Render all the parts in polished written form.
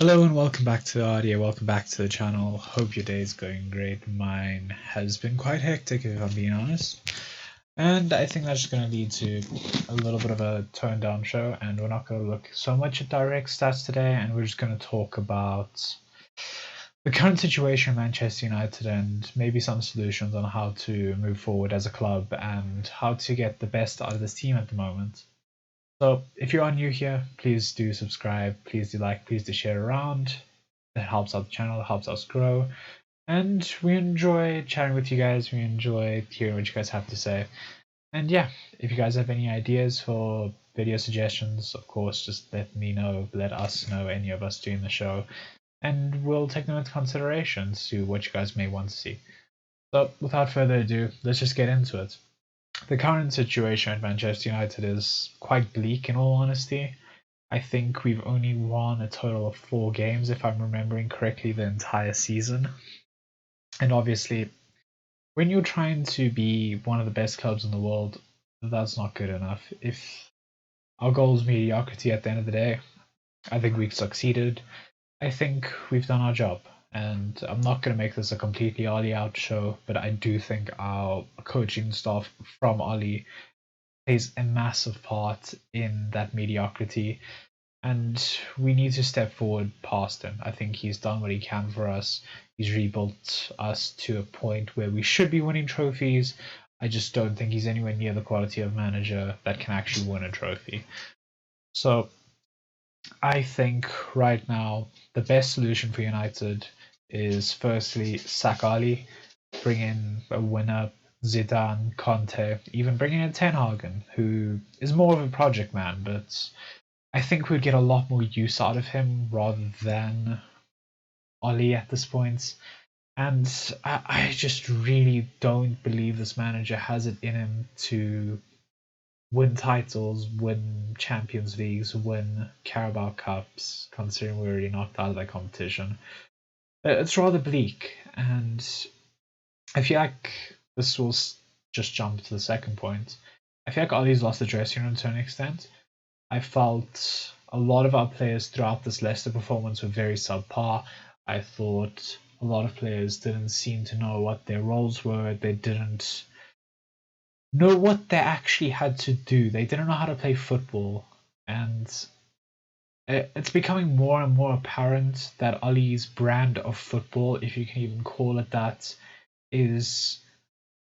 Hello and welcome back to the RDA, welcome back to the channel. Hope your day is going great. Mine has been quite hectic if I'm being honest. And I think that's going to lead to a little bit of a toned down show, and we're not going to look so much at direct stats today, and we're just going to talk about the current situation in Manchester United and maybe some solutions on how to move forward as a club and how to get the best out of this team at the moment. So if you are new here, please do subscribe, please do like, please do share around. That helps out the channel, it helps us grow. And we enjoy chatting with you guys, we enjoy hearing what you guys have to say. And yeah, if you guys have any ideas for video suggestions, of course, just let me know, let us know, any of us doing the show, and we'll take them into consideration to what you guys may want to see. So without further ado, let's just get into it. The current situation at Manchester United is quite bleak in all honesty. I think we've only won a total of 4 games, if I'm remembering correctly, the entire season. And obviously, when you're trying to be one of the best clubs in the world, that's not good enough. If our goal is mediocrity at the end of the day, I think we've succeeded. I think we've done our job. And I'm not going to make this a completely Ollie out show, but I do think our coaching staff from Ollie plays a massive part in that mediocrity. And we need to step forward past him. I think he's done what he can for us. He's rebuilt us to a point where we should be winning trophies. I just don't think he's anywhere near the quality of manager that can actually win a trophy. So I think right now the best solution for United is firstly sack Ali, bring in a winner, Zidane, Conte, even bring in Ten Hagen, who is more of a project man, but I think we'd get a lot more use out of him rather than Ollie at this point. And I just really don't believe this manager has it in him to win titles, win Champions Leagues, win Carabao Cups, considering we're already knocked out of that competition. It's rather bleak, and I feel like this will just jump to the second point. I feel like Ollie's lost the dressing room to an extent. I felt a lot of our players throughout this Leicester performance were very subpar. I thought a lot of players didn't seem to know what their roles were. They didn't know what they actually had to do. They didn't know how to play football. And it's becoming more and more apparent that Ollie's brand of football, if you can even call it that, is,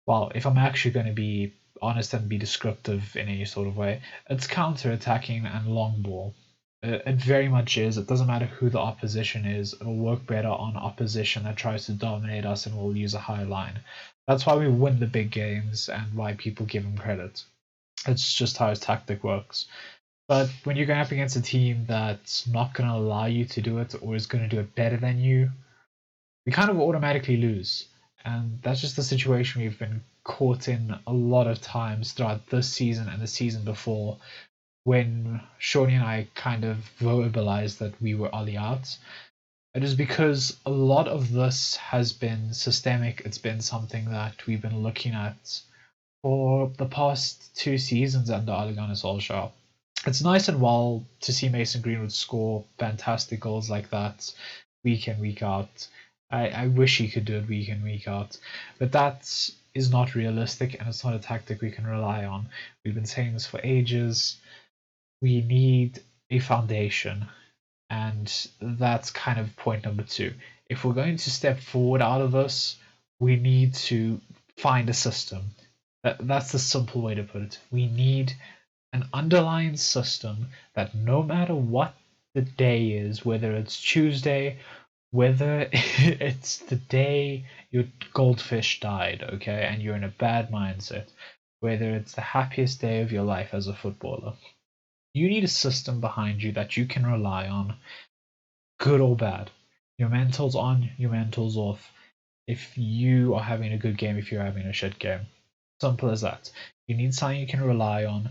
well, if I'm actually going to be honest and be descriptive in any sort of way, it's counter-attacking and long ball. It very much is. It doesn't matter who the opposition is. It'll work better on opposition that tries to dominate us and will use a high line. That's why we win the big games and why people give him credit. It's just how his tactic works. But when you're going up against a team that's not going to allow you to do it or is going to do it better than you, we kind of automatically lose. And that's just the situation we've been caught in a lot of times throughout this season and the season before, when Shawnee and I kind of verbalized that we were Ollie out. It is because a lot of this has been systemic. It's been something that we've been looking at for the past 2 seasons under Ole Gunnar Solskjaer. It's nice and well to see Mason Greenwood score fantastic goals like that week in, week out. I wish he could do it week in, week out. But that is not realistic and it's not a tactic we can rely on. We've been saying this for ages. We need a foundation. And that's kind of point number 2. If we're going to step forward out of this, we need to find a system. That's the simple way to put it. We need an underlying system that no matter what the day is, whether it's Tuesday, whether it's the day your goldfish died, okay, and you're in a bad mindset, whether it's the happiest day of your life as a footballer, you need a system behind you that you can rely on, good or bad. Your mental's on, your mental's off. If you are having a good game, if you're having a shit game. Simple as that. You need something you can rely on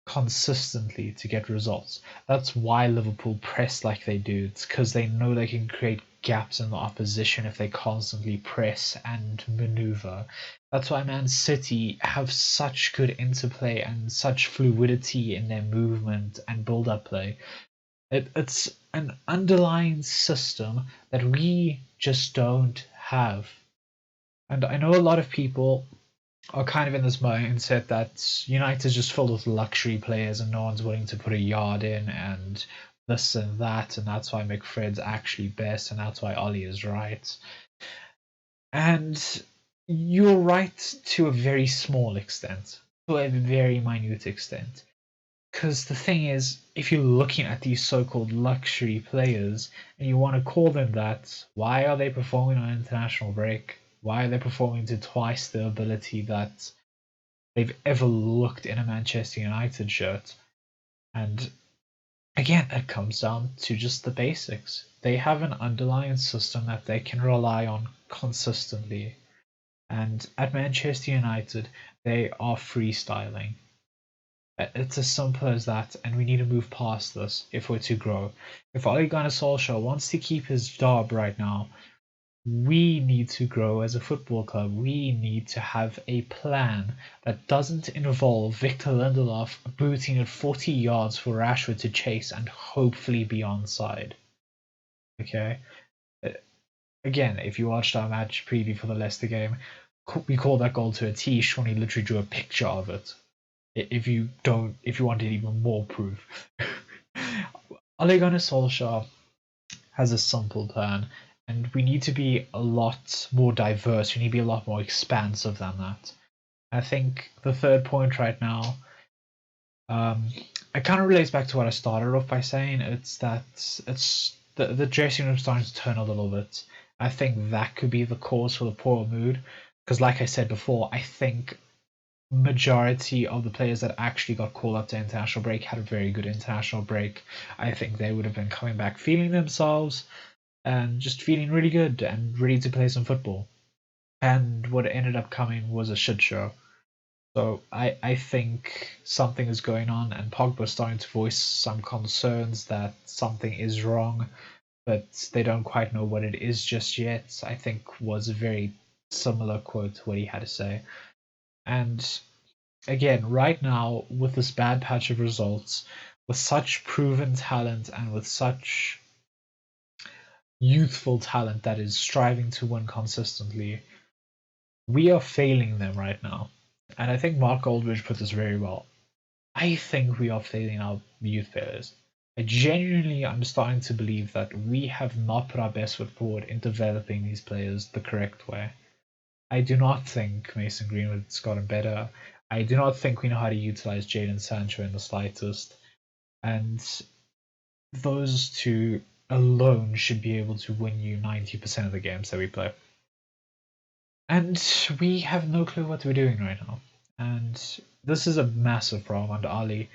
consistently to get results. That's why Liverpool press like they do. It's because they know they can create gaps in the opposition if they constantly press and maneuver. That's why Man City have such good interplay and such fluidity in their movement and build-up play. It's an underlying system that we just don't have. And I know a lot of people are kind of in this mindset that United's just full of luxury players and no one's willing to put a yard in and this and that, and that's why McFred's actually best, and that's why Ollie is right. And you're right to a very small extent, to a very minute extent. Because the thing is, if you're looking at these so-called luxury players and you want to call them that, why are they performing on international break? Why are they performing to twice the ability that they've ever looked in a Manchester United shirt? And again, it comes down to just the basics. They have an underlying system that they can rely on consistently. And at Manchester United, they are freestyling. It's as simple as that, and we need to move past this if we're to grow. If Ole Gunnar Solskjaer wants to keep his job right now, we need to grow as a football club. We need to have a plan that doesn't involve Victor Lindelof booting it 40 yards for Rashford to chase and hopefully be onside. Okay? Uh, Again, if you watched our match preview for the Leicester game, we called that goal to a T. Shawnee literally drew a picture of it. If you wanted even more proof. Ole Gunnar Solskjaer has a simple plan, and we need to be a lot more diverse. We need to be a lot more expansive than that. I think the third point right now, it kind of relates back to what I started off by saying. It's that it's the dressing room starting to turn a little bit. I think that could be the cause for the poor mood, because like I said before, I think majority of the players that actually got called up to international break had a very good international break. I think they would have been coming back feeling themselves and just feeling really good and ready to play some football. And what ended up coming was a shit show. So I think something is going on, and Pogba's starting to voice some concerns that something is wrong, but they don't quite know what it is just yet. I think was a very similar quote to what he had to say. And again, right now, with this bad patch of results, with such proven talent and with such youthful talent that is striving to win consistently, we are failing them right now. And I think Mark Aldridge put this very well. I think we are failing our youth players. I genuinely am starting to believe that we have not put our best foot forward in developing these players the correct way. I do not think Mason Greenwood's gotten better. I do not think we know how to utilize Jadon Sancho in the slightest. And those two alone should be able to win you 90% of the games that we play. And we have no clue what we're doing right now. And this is a massive problem under Ali.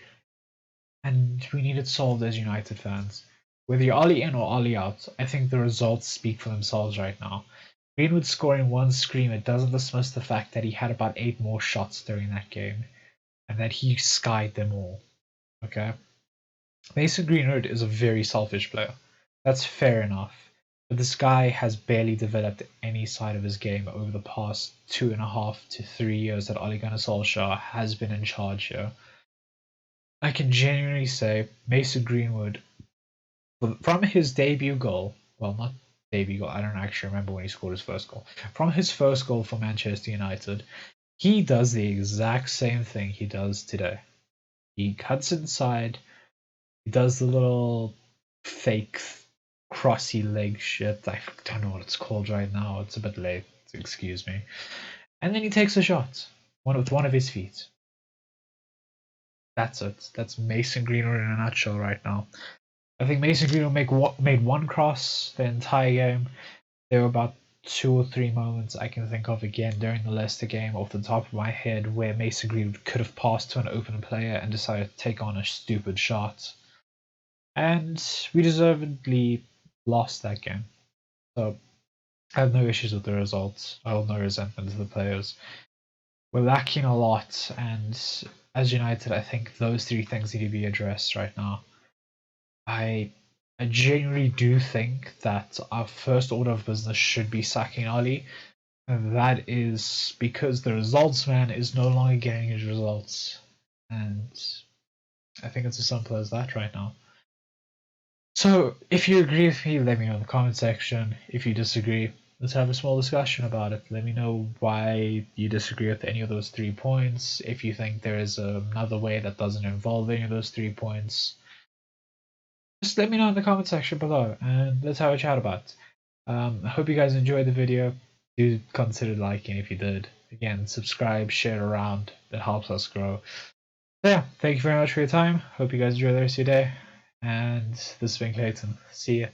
And we need it solved as United fans. Whether you're Ali in or Ali out, I think the results speak for themselves right now. Greenwood scoring one screamer doesn't dismiss the fact that he had about 8 more shots during that game and that he skied them all. Okay? Mason Greenwood is a very selfish player. That's fair enough. But this guy has barely developed any side of his game over the past 2.5 to 3 years that Ole Gunnar Solskjaer has been in charge here. I can genuinely say Mason Greenwood, from his debut goal, well, not debut goal, I don't actually remember when he scored his first goal. From his first goal for Manchester United, he does the exact same thing he does today. He cuts inside, he does the little fake crossy leg shit. I don't know what it's called right now. It's a bit late. Excuse me. And then he takes a shot, with one of his feet. That's it. That's Mason Greenwood in a nutshell right now. I think Mason Greenwood made one cross the entire game. There were about 2 or 3 moments I can think of again during the Leicester game off the top of my head where Mason Greenwood could have passed to an open player and decided to take on a stupid shot. And we deservedly lost that game. So I have no issues with the results. I hold no resentment to the players. We're lacking a lot, and as United, I think those 3 things need to be addressed right now. I genuinely do think that our first order of business should be sacking Ali. And that is because the results man is no longer getting his results. And I think it's as simple as that right now. So if you agree with me, let me know in the comment section. If you disagree, let's have a small discussion about it. Let me know why you disagree with any of those 3 points. If you think there is another way that doesn't involve any of those 3 points, just let me know in the comment section below and let's have a chat about it. I hope you guys enjoyed the video. Do consider liking if you did. Again, subscribe, share around. That helps us grow. So yeah, thank you very much for your time. Hope you guys enjoy the rest of your day. And this has been Clayton. See ya.